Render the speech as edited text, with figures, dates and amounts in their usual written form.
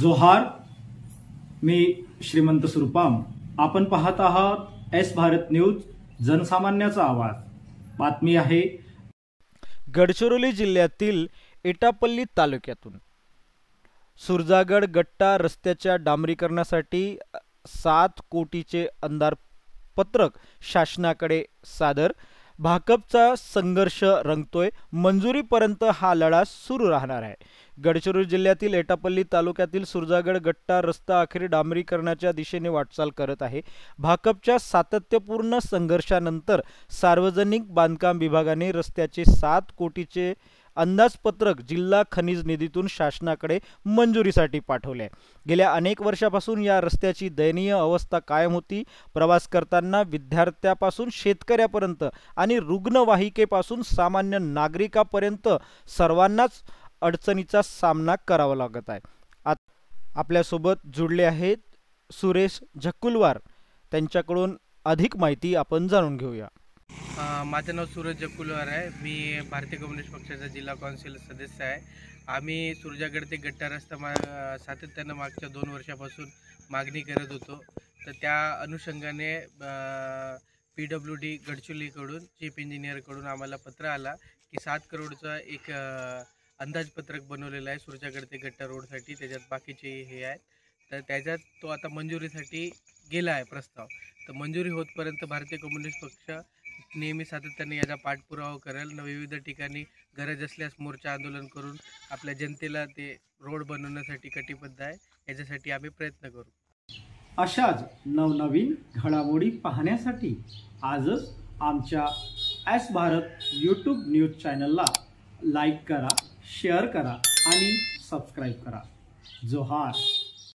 जोहार, मी श्रीमंत सुरपाम। आपण पाहत आहात एस भारत न्यूज, जनसामान्याचा आवाज। बातमी आहे गडचिरोली जिल्ह्यातील एटापल्ली तालुक्यातून सुरजागड गट्टा रस्त्याच्या डांबरीकरणासाठी 7 कोटीचे अंदाजपत्रक शासनाकडे सादर। भाकपचा संघर्ष रंगतोय, मंजुरीपर्यंत हा लढा सुरू राहणार आहे। गडचिरोली जिल्ह्यातील एटापल्ली तालुक्यातील सुरजागड गट्टा रस्ता अखेर डांबरीकरणाच्या दिशेने वाटचाल करत आहे। भाकपच्या सातत्यपूर्ण संघर्षानंतर सार्वजनिक बांधकाम विभागाने रस्त्याचे 7 कोटीचे अंदाजपत्रक जिल्हा खनिज निधीतून शासनाकडे मंजुरीसाठी पाठवले। गेल्या अनेक वर्षापासून या रस्त्याची दयनीय अवस्था कायम होती। प्रवास करताना विद्यार्थ्यापासून शेतकऱ्यापर्यंत आणि रुग्णवाहिकेपासून सामान्य नागरिकांपर्यंत सर्वांनाच अडचणीचा सामना करावा लागत आहे। आपल्यासोबत जुळले आहेत सुरेश झकुलवार, त्यांच्याकडून अधिक माहिती आपण जाणून घेऊया। माझं नाव सूरज झकुलवार आहे। मी भारतीय कम्युनिस्ट पक्षाचा जिल्हा कौन्सिल सदस्य आहे। आम्ही सुरजागड ते गट्टा रस्ता सातत्यानं मागच्या 2 वर्षापासून मागणी करत होतो। तर त्या अनुषंगाने PWD गडचिरोलीकडून चीफ इंजिनियरकडून आम्हाला पत्र आला की 7 करोडचा एक अंदाजपत्रक बनवलेला आहे सुरजागड ते गट्टा रोडसाठी। त्याच्यात बाकीचे हे आहेत, तर त्याच्यात तो आता मंजुरीसाठी गेला आहे प्रस्ताव। तर मंजुरी होतपर्यंत भारतीय कम्युनिस्ट पक्ष नेहमी सातत्याने याचा पाठपुरावा करेल। विविध ठिकाणी गरज असल्यास मोर्चा आंदोलन करून आपल्या जनतेला ते रोड बनवण्यासाठी कटिबद्ध आहे। याच्यासाठी आम्ही प्रयत्न करू। अशाच नवनवीन घडामोडी पाहण्यासाठी आजच आमच्या एस भारत यूट्यूब न्यूज चॅनलला लाईक करा, शेअर करा आणि सबस्क्राईब करा। जोहार।